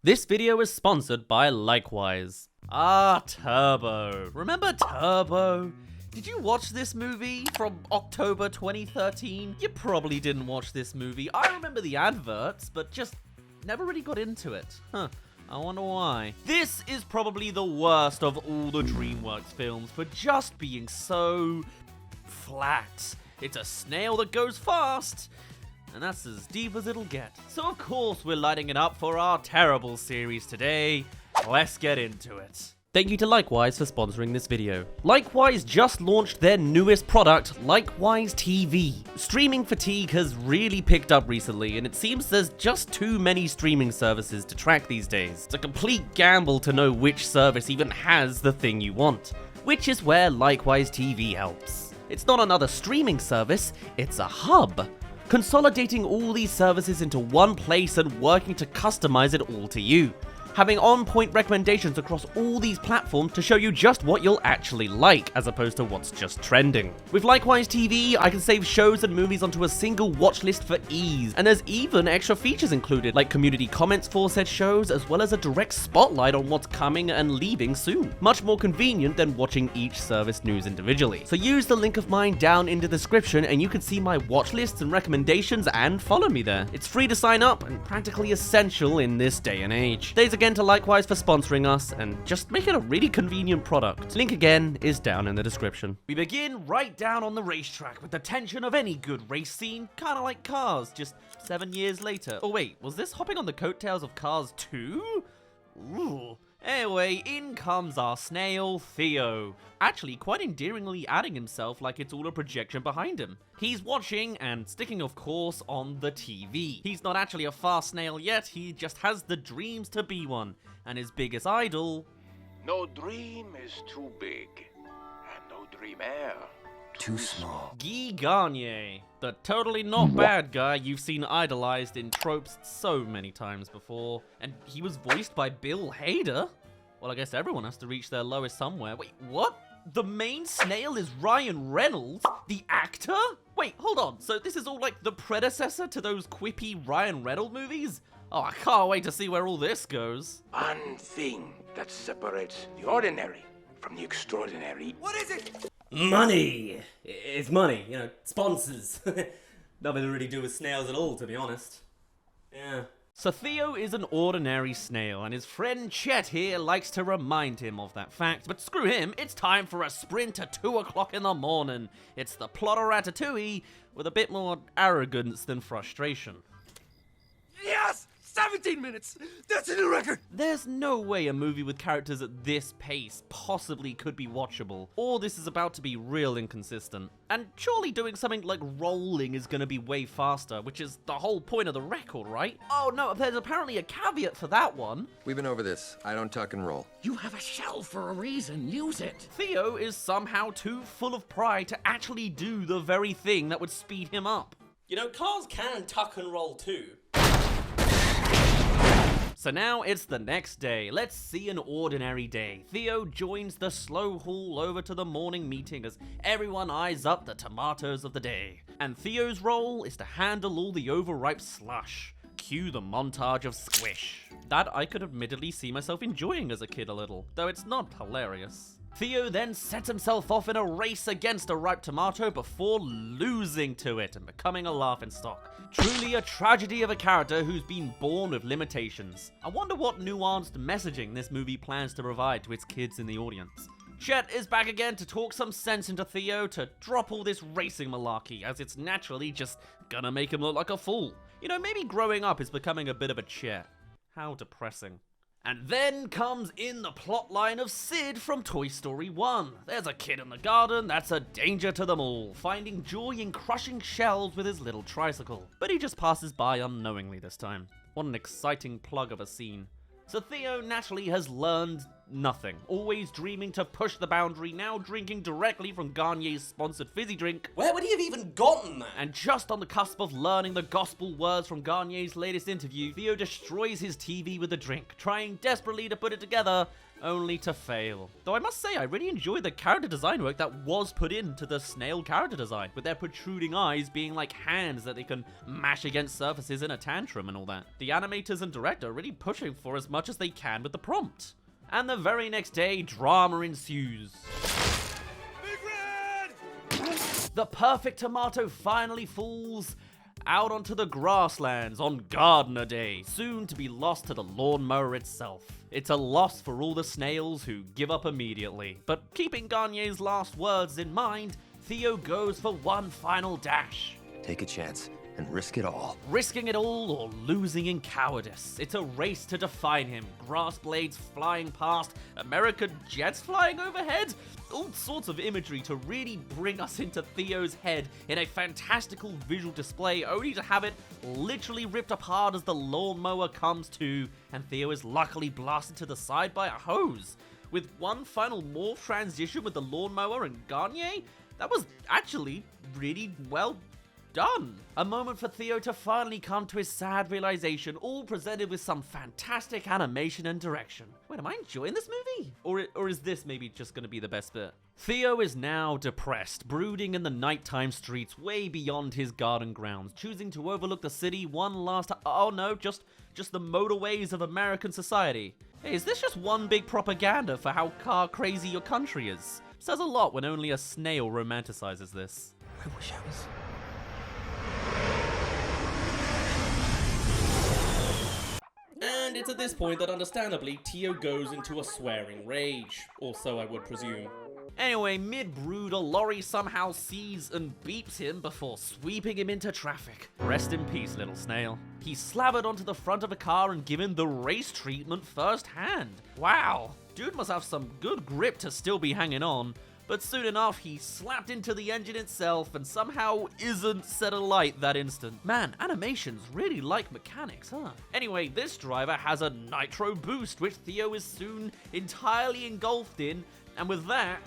This video is sponsored by Likewise. Ah, Turbo. Remember Turbo? Did you watch this movie from October 2013? You probably didn't watch this movie. I remember the adverts, but just never really got into it. Huh. I wonder why. This is probably the worst of all the DreamWorks films for just being so flat. It's a snail that goes fast, and that's as deep as it'll get. So of course we're lighting it up for our terrible series today. Let's get into it. Thank you to Likewise for sponsoring this video. Likewise just launched their newest product, Likewise TV. Streaming fatigue has really picked up recently, and it seems there's just too many streaming services to track these days. It's a complete gamble to know which service even has the thing you want, which is where Likewise TV helps. It's not another streaming service, it's a hub, consolidating all these services into one place and working to customize it all to you, having on-point recommendations across all these platforms to show you just what you'll actually like, as opposed to what's just trending. With Likewise TV, I can save shows and movies onto a single watch list for ease, and there's even extra features included, like community comments for said shows, as well as a direct spotlight on what's coming and leaving soon. Much more convenient than watching each service news individually. So use the link of mine down in the description and you can see my watch lists and recommendations and follow me there. It's free to sign up and practically essential in this day and age. Thanks again to Likewise for sponsoring us and just make it a really convenient product. Link again is down in the description. We begin right down on the racetrack with the tension of any good race scene, kinda like Cars, just 7 years later. Oh wait, was this hopping on the coattails of Cars 2? Ooh. Anyway, in comes our snail, Theo. Actually, quite endearingly adding himself like it's all a projection behind him. He's watching and sticking, of course, on the TV. He's not actually a fast snail yet, he just has the dreams to be one. And his biggest idol... No dream is too big, and no dreamer too small. Guy Garnier, the totally not bad guy you've seen idolized in tropes so many times before. And he was voiced by Bill Hader? Well, I guess everyone has to reach their lowest somewhere. Wait, what? The main snail is Ryan Reynolds, the actor? Wait, hold on. So this is all like the predecessor to those quippy Ryan Reynolds movies? Oh, I can't wait to see where all this goes. One thing that separates the ordinary from the extraordinary. What is it? Money! It's money, you know, sponsors. Nothing to really do with snails at all, to be honest. Yeah. So Theo is an ordinary snail, and his friend Chet here likes to remind him of that fact. But screw him, it's time for a sprint at 2 o'clock in the morning. It's the plot of Ratatouille with a bit more arrogance than frustration. Yes! 17 minutes! That's a new record! There's no way a movie with characters at this pace possibly could be watchable, or this is about to be real inconsistent. And surely doing something like rolling is gonna be way faster, which is the whole point of the record, right? Oh no, there's apparently a caveat for that one. We've been over this. I don't tuck and roll. You have a shell for a reason. Use it. Theo is somehow too full of pride to actually do the very thing that would speed him up. You know, cars can tuck and roll too. So now it's the next day. Let's see an ordinary day. Theo joins the slow haul over to the morning meeting as everyone eyes up the tomatoes of the day. And Theo's role is to handle all the overripe slush. Cue the montage of Squish. That I could admittedly see myself enjoying as a kid a little, though it's not hilarious. Theo then sets himself off in a race against a ripe tomato before losing to it and becoming a laughingstock. Truly a tragedy of a character who's been born with limitations. I wonder what nuanced messaging this movie plans to provide to its kids in the audience. Chet is back again to talk some sense into Theo to drop all this racing malarkey, as it's naturally just gonna make him look like a fool. You know, maybe growing up is becoming a bit of a Chet. How depressing. And then comes in the plotline of Sid from Toy Story 1. There's a kid in the garden that's a danger to them all, finding joy in crushing shells with his little tricycle. But he just passes by unknowingly this time. What an exciting plug of a scene. So Theo naturally has learned nothing. Always dreaming to push the boundary, now drinking directly from Garnier's sponsored fizzy drink. Where would he have even gotten that? And just on the cusp of learning the gospel words from Garnier's latest interview, Theo destroys his TV with a drink, trying desperately to put it together, only to fail. Though I must say, I really enjoyed the character design work that was put into the snail character design, with their protruding eyes being like hands that they can mash against surfaces in a tantrum and all that. The animators and director are really pushing for as much as they can with the prompt. And the very next day, drama ensues. The perfect tomato finally falls out onto the grasslands on Gardener Day, soon to be lost to the lawnmower itself. It's a loss for all the snails who give up immediately. But keeping Garnier's last words in mind, Theo goes for one final dash. Take a chance and risk it all. Risking it all or losing in cowardice. It's a race to define him. Grass blades flying past, American jets flying overhead. All sorts of imagery to really bring us into Theo's head in a fantastical visual display, only to have it literally ripped apart as the lawnmower comes to, and Theo is luckily blasted to the side by a hose. With one final morph transition with the lawnmower and Garnier, that was actually really well done. A moment for Theo to finally come to his sad realization, all presented with some fantastic animation and direction. Wait, am I enjoying this movie? Or is this maybe just gonna be the best bit? Theo is now depressed, brooding in the nighttime streets way beyond his garden grounds, choosing to overlook the city one last time. Oh no, just the motorways of American society. Hey, is this just one big propaganda for how car crazy your country is? Says a lot when only a snail romanticizes this. I wish I was... And it's at this point that understandably Theo goes into a swearing rage, or so I would presume. Anyway, mid-brood, a lorry somehow sees and beeps him before sweeping him into traffic. Rest in peace, little snail. He's slathered onto the front of a car and given the race treatment firsthand. Wow, dude must have some good grip to still be hanging on. But soon enough, he slapped into the engine itself and somehow isn't set alight that instant. Man, animations really like mechanics, huh? Anyway, this driver has a nitro boost, which Theo is soon entirely engulfed in, and with that...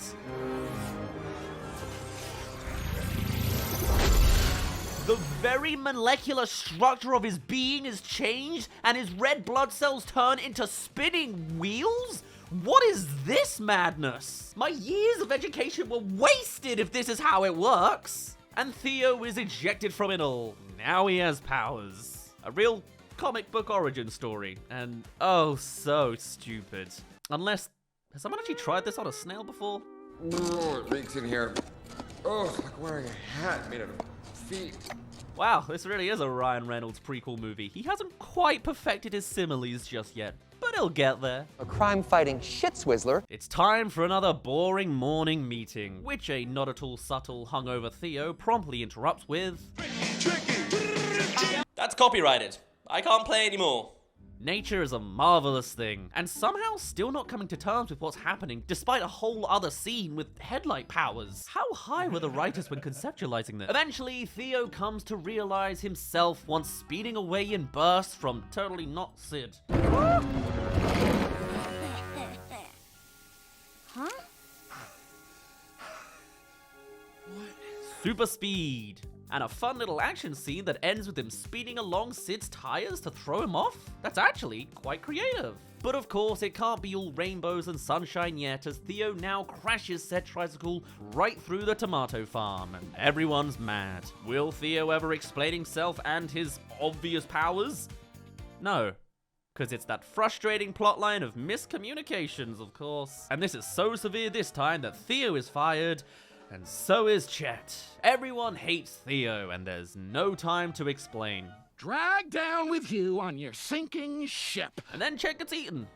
the very molecular structure of his being is changed, and his red blood cells turn into spinning wheels? What is this madness? My years of education were wasted if this is how it works. And Theo is ejected from it all. Now he has powers. A real comic book origin story. And oh, so stupid. Unless, has someone actually tried this on a snail before? Oh, it reeks in here. Oh, like wearing a hat made of feet. Wow, this really is a Ryan Reynolds prequel movie. He hasn't quite perfected his similes just yet, but he'll get there. A crime-fighting shit-swizzler. It's time for another boring morning meeting, which a not at all subtle hungover Theo promptly interrupts with... That's copyrighted. I can't play anymore. Nature is a marvelous thing, and somehow still not coming to terms with what's happening, despite a whole other scene with headlight powers. How high were the writers when conceptualizing this? Eventually, Theo comes to realize himself once speeding away in bursts from totally not Sid. Huh? Super speed. And a fun little action scene that ends with him speeding along Sid's tires to throw him off? That's actually quite creative. But of course, it can't be all rainbows and sunshine yet, as Theo now crashes said tricycle right through the tomato farm, and everyone's mad. Will Theo ever explain himself and his obvious powers? No. Because it's that frustrating plotline of miscommunications, of course. And this is so severe this time that Theo is fired, and so is Chet. Everyone hates Theo, and there's no time to explain. Drag down with you on your sinking ship. And then Chet gets eaten.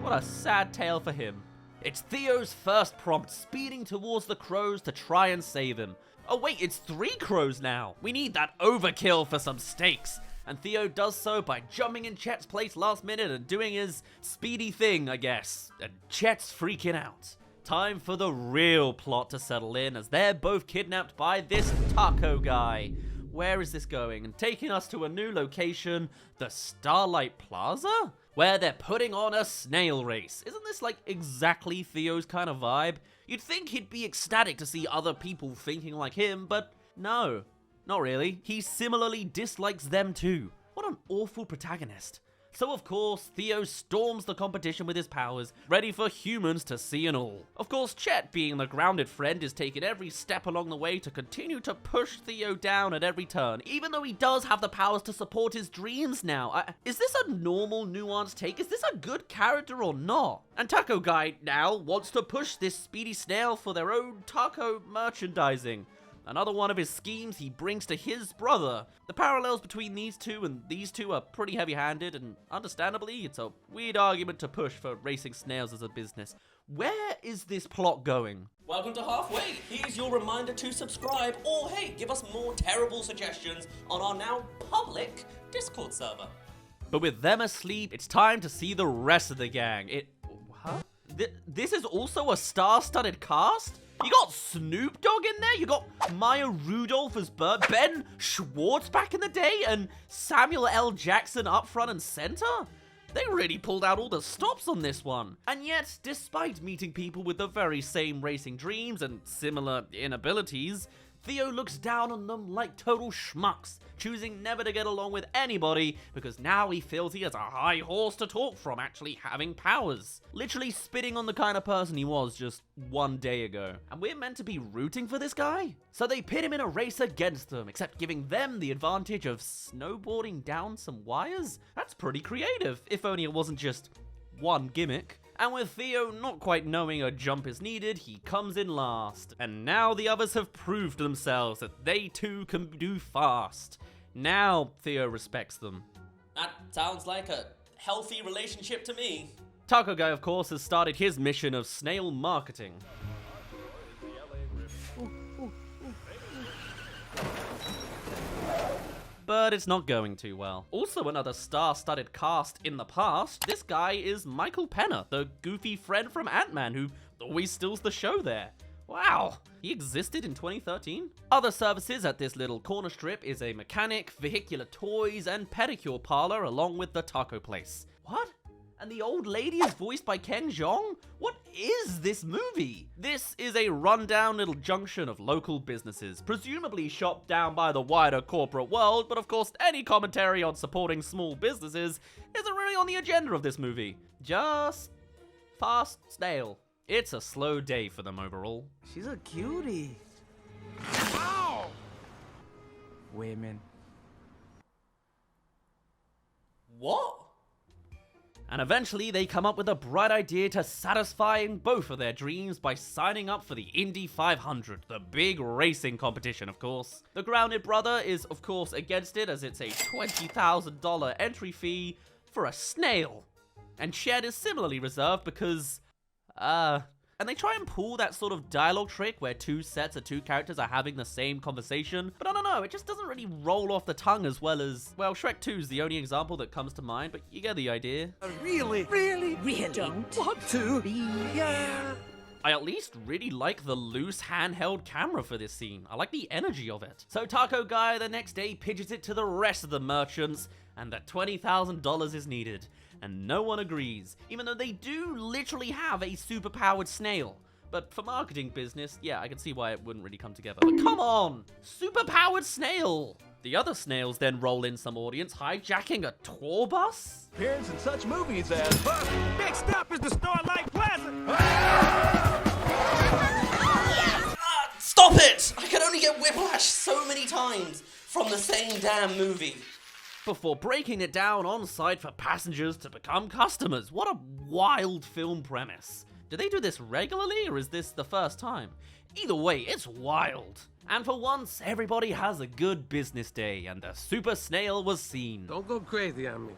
What a sad tale for him. It's Theo's first prompt, speeding towards the crows to try and save him. Oh wait, it's 3 crows now. We need that overkill for some stakes. And Theo does so by jumping in Chet's place last minute and doing his speedy thing, I guess. And Chet's freaking out. Time for the real plot to settle in, as they're both kidnapped by this taco guy. Where is this going? And taking us to a new location, the Starlight Plaza? where they're putting on a snail race. Isn't this like exactly Theo's kind of vibe? You'd think he'd be ecstatic to see other people thinking like him, but no, not really. He similarly dislikes them too. What an awful protagonist. So of course, Theo storms the competition with his powers, ready for humans to see and all. Of course, Chet, being the grounded friend, is taking every step along the way to continue to push Theo down at every turn, even though he does have the powers to support his dreams now. Is this a normal, nuanced take? Is this a good character or not? And Taco Guy now wants to push this speedy snail for their own taco merchandising. Another one of his schemes he brings to his brother. The parallels between these two and these two are pretty heavy-handed, and understandably, it's a weird argument to push for racing snails as a business. Where is this plot going? Welcome to Halfway. Here's your reminder to subscribe, or hey, give us more terrible suggestions on our now public Discord server. But with them asleep, it's time to see the rest of the gang. This is also a star-studded cast? You got Snoop Dogg in there, you got Maya Rudolph as Bert, Ben Schwartz back in the day, and Samuel L. Jackson up front and center? They really pulled out all the stops on this one. And yet, despite meeting people with the very same racing dreams and similar inabilities, Theo looks down on them like total schmucks, choosing never to get along with anybody because now he feels he has a high horse to talk from actually having powers. Literally spitting on the kind of person he was just one day ago. And we're meant to be rooting for this guy? So they pit him in a race against them, except giving them the advantage of snowboarding down some wires? That's pretty creative, if only it wasn't just one gimmick. And with Theo not quite knowing a jump is needed, he comes in last. And now the others have proved themselves that they too can do fast. Now Theo respects them. That sounds like a healthy relationship to me. Taco Guy, of course, has started his mission of snail marketing. But it's not going too well. Also another star-studded cast in the past, this guy is Micheal Pena, the goofy friend from Ant-Man who always steals the show there. Wow, he existed in 2013? Other services at this little corner strip is a mechanic, vehicular toys, and pedicure parlor along with the taco place. What? And the old lady is voiced by Ken Jeong? What is this movie? This is a rundown little junction of local businesses, presumably shot down by the wider corporate world, but of course any commentary on supporting small businesses isn't really on the agenda of this movie. Just fast snail. It's a slow day for them overall. She's a cutie. Ow! Women. What? And eventually they come up with a bright idea to satisfying both of their dreams by signing up for the Indy 500, the big racing competition, of course. The grounded brother is, of course, against it as it's a $20,000 entry fee for a snail. And Chet is similarly reserved because, and they try and pull that sort of dialogue trick where two sets of two characters are having the same conversation, but I don't know, it just doesn't really roll off the tongue as well as, well, Shrek 2 is the only example that comes to mind, but you get the idea. Really don't want to be I at least really like the loose handheld camera for this scene. I like the energy of it. So Taco Guy the next day pitches it to the rest of the merchants, and that $20,000 is needed. And no one agrees, even though they do literally have a super-powered snail. But for marketing business, yeah, I can see why it wouldn't really come together. But come on! Super-powered snail! The other snails then roll in some audience, hijacking a tour bus? Appearance in such movies as Next up is the Starlight Plaza. Stop it! I can only get whiplash so many times from the same damn movie. Before breaking it down on site for passengers to become customers. What a wild film premise. Do they do this regularly, or is this the first time? Either way, it's wild. And for once, everybody has a good business day, and the super snail was seen. Don't go crazy on me.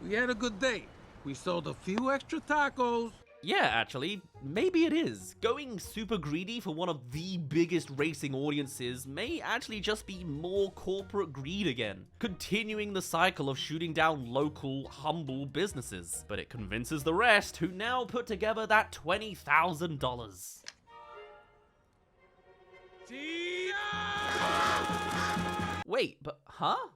We had a good day. We sold a few extra tacos. Yeah, actually, maybe it is. Going super greedy for one of the biggest racing audiences may actually just be more corporate greed again, continuing the cycle of shooting down local, humble businesses. But it convinces the rest, who now put together that $20,000. Wait, but, huh?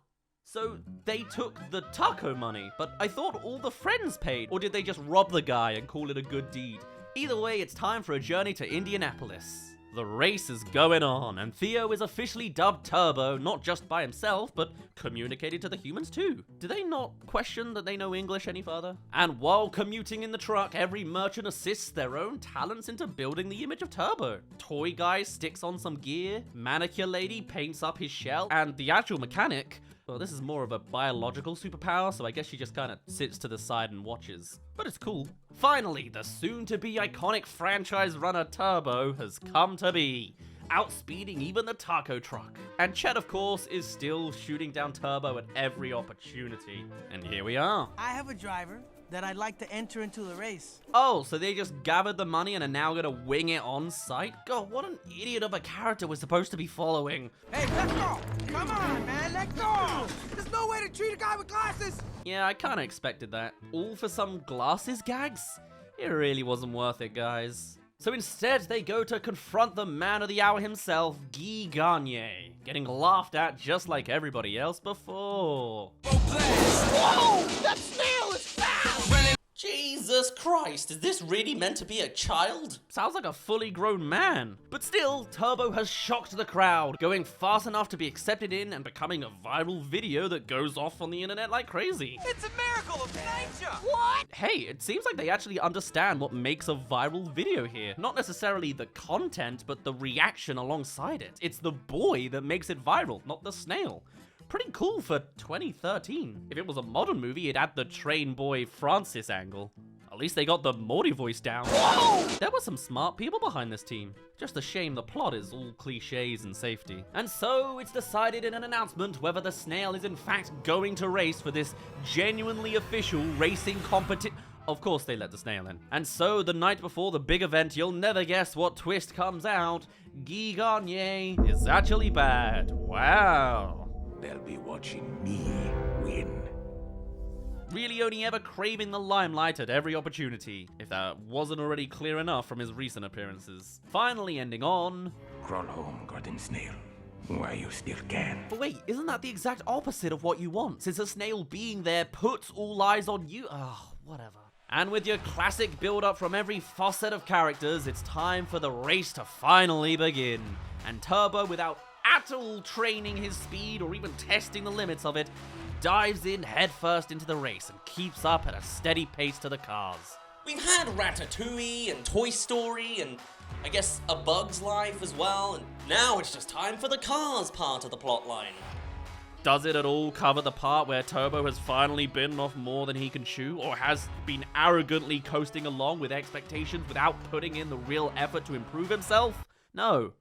So they took the taco money, but I thought all the friends paid, or did they just rob the guy and call it a good deed? Either way, it's time for a journey to Indianapolis. The race is going on, and Theo is officially dubbed Turbo, not just by himself, but communicated to the humans too. Do they not question that they know English any further? And while commuting in the truck, every merchant assists their own talents into building the image of Turbo. Toy guy sticks on some gear, manicure lady paints up his shell, and the actual mechanic, well, this is more of a biological superpower, so I guess she just kind of sits to the side and watches. But it's cool. Finally, the soon-to-be iconic franchise runner Turbo has come to be, outspeeding even the taco truck. And Chet, of course, is still shooting down Turbo at every opportunity. And here we are. I have a driver that I'd like to enter into the race. Oh, so they just gathered the money and are now gonna wing it on sight? God, what an idiot of a character we're supposed to be following. Hey, let's go! Come on, man, let's go! There's no way to treat a guy with glasses! Yeah, I kinda expected that. All for some glasses gags? It really wasn't worth it, guys. So instead, they go to confront the man of the hour himself, Guy Garnier, getting laughed at just like everybody else before. Whoa! That snail is fast! Jesus Christ, is this really meant to be a child? Sounds like a fully grown man. But still, Turbo has shocked the crowd, going fast enough to be accepted in and becoming a viral video that goes off on the internet like crazy. It's a miracle of nature! What? Hey, it seems like they actually understand what makes a viral video here. Not necessarily the content, but the reaction alongside it. It's the boy that makes it viral, not the snail. Pretty cool for 2013. If it was a modern movie, it'd add the train boy Francis angle. At least they got the Morty voice down. Whoa! There were some smart people behind this team. Just a shame the plot is all cliches and safety. And so it's decided in an announcement whether the snail is in fact going to race for this genuinely official racing competition. Of course they let the snail in. And so the night before the big event, you'll never guess what twist comes out. Guy Garnier is actually bad. Wow. They'll be watching me win. Really only ever craving the limelight at every opportunity, if that wasn't already clear enough from his recent appearances. Finally ending on... Crawl home, Garden Snail, while you still can. But wait, isn't that the exact opposite of what you want? Since a snail being there puts all eyes on you? Oh, whatever. And with your classic build-up from every facet of characters, it's time for the race to finally begin. And Turbo, without at all training his speed or even testing the limits of it, dives in headfirst into the race and keeps up at a steady pace to the cars. We've had Ratatouille and Toy Story and I guess A Bug's Life as well, and now it's just time for the cars part of the plotline. Does it at all cover the part where Turbo has finally bitten off more than he can chew, or has been arrogantly coasting along with expectations without putting in the real effort to improve himself? No.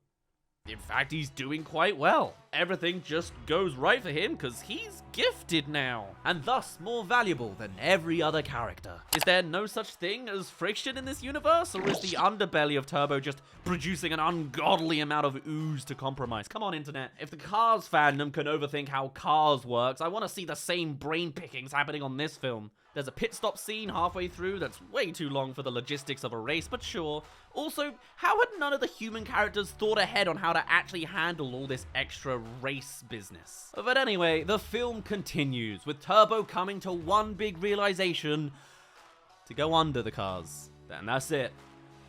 In fact, he's doing quite well. Everything just goes right for him because he's gifted now, and thus more valuable than every other character. Is there no such thing as friction in this universe, or is the underbelly of Turbo just producing an ungodly amount of ooze to compromise? Come on, internet. If the Cars fandom can overthink how Cars works, I want to see the same brain pickings happening on this film. There's a pit stop scene halfway through that's way too long for the logistics of a race, but sure. Also, how had none of the human characters thought ahead on how to actually handle all this extra race business? But anyway, the film continues, with Turbo coming to one big realization: to go under the cars. And that's it.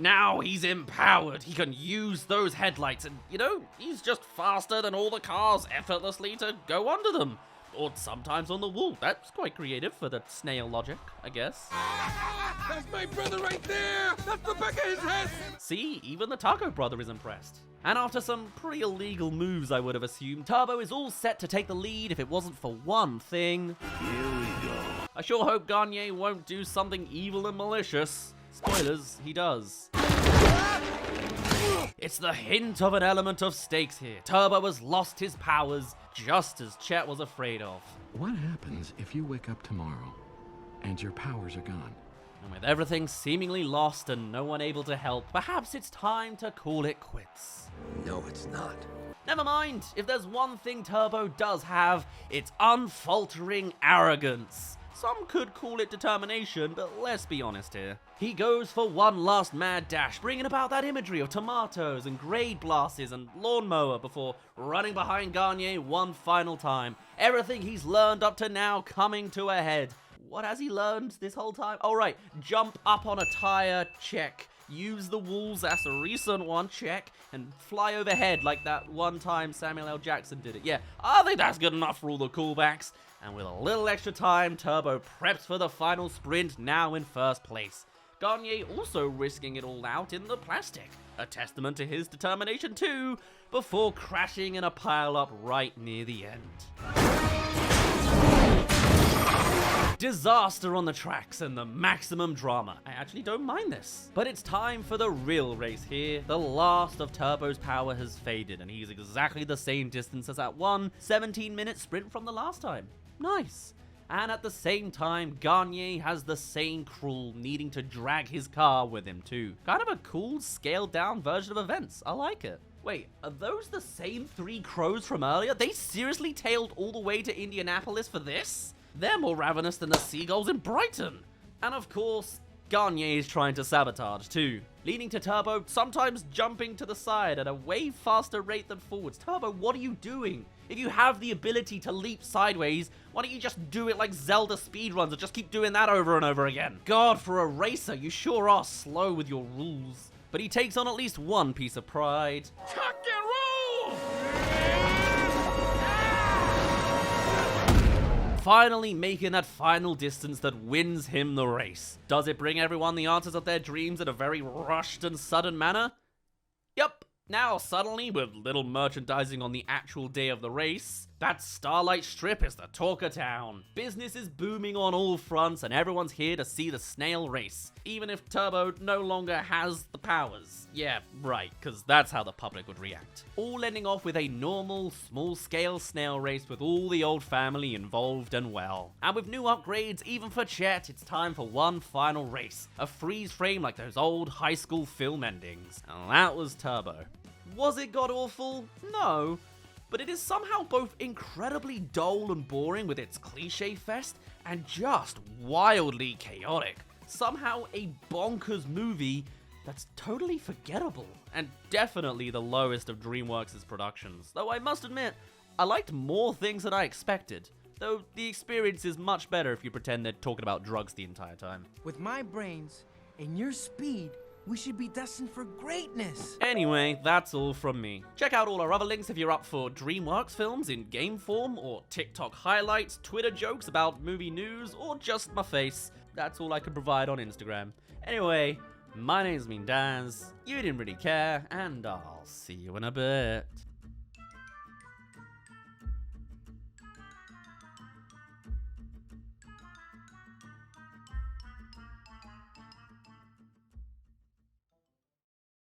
Now he's empowered. He can use those headlights, and, you know, he's just faster than all the cars effortlessly to go under them. Or sometimes on the wall. That's quite creative for the snail logic, I guess. That's my brother right there! That's the back of his head! See, even the Taco Brother is impressed. And after some pretty illegal moves, I would have assumed, Turbo is all set to take the lead if it wasn't for one thing. Here we go. I sure hope Garnier won't do something evil and malicious. Spoilers, he does. It's the hint of an element of stakes here. Turbo has lost his powers, just as Chet was afraid of. What happens if you wake up tomorrow and your powers are gone? And with everything seemingly lost and no one able to help, perhaps it's time to call it quits. No, it's not. Never mind, if there's one thing Turbo does have, it's unfaltering arrogance. Some could call it determination, but let's be honest here. He goes for one last mad dash, bringing about that imagery of tomatoes and grade blasts and lawnmower before running behind Garnier one final time. Everything he's learned up to now coming to a head. What has he learned this whole time? Oh right, jump up on a tire, check. Use the walls, that's a recent one, check. And fly overhead like that one time Samuel L. Jackson did it. Yeah, I think that's good enough for all the callbacks. And with a little extra time, Turbo preps for the final sprint, now in first place. Garnier also risking it all out in the plastic, a testament to his determination too, before crashing in a pile-up right near the end. Disaster on the tracks and the maximum drama. I actually don't mind this. But it's time for the real race here. The last of Turbo's power has faded, and he's exactly the same distance as that one 17-minute sprint from the last time. Nice. And at the same time, Garnier has the same cruel needing to drag his car with him too. Kind of a cool, scaled-down version of events. I like it. Wait, are those the same three crows from earlier? They seriously tailed all the way to Indianapolis for this? They're more ravenous than the seagulls in Brighton. And of course, Garnier is trying to sabotage too, leading to Turbo sometimes jumping to the side at a way faster rate than forwards. Turbo, what are you doing? If you have the ability to leap sideways, why don't you just do it like Zelda speedruns and just keep doing that over and over again? God, for a racer, you sure are slow with your rules. But he takes on at least one piece of pride. Tuck and roll! Finally making that final distance that wins him the race. Does it bring everyone the answers of their dreams in a very rushed and sudden manner? Yup. Now suddenly, with little merchandising on the actual day of the race, that Starlight Strip is the talk of town. Business is booming on all fronts and everyone's here to see the snail race, even if Turbo no longer has the powers. Yeah, right, because that's how the public would react. All ending off with a normal, small-scale snail race with all the old family involved and well. And with new upgrades, even for Chet, it's time for one final race. A freeze frame like those old high school film endings. And that was Turbo. Was it god-awful? No. But it is somehow both incredibly dull and boring with its cliche fest, and just wildly chaotic. Somehow a bonkers movie that's totally forgettable, and definitely the lowest of DreamWorks' productions. Though I must admit, I liked more things than I expected. Though the experience is much better if you pretend they're talking about drugs the entire time. With my brains and your speed, we should be destined for greatness. Anyway, that's all from me. Check out all our other links if you're up for DreamWorks films in game form, or TikTok highlights, Twitter jokes about movie news, or just my face. That's all I can provide on Instagram. Anyway, my name's been Dazz, you didn't really care, and I'll see you in a bit.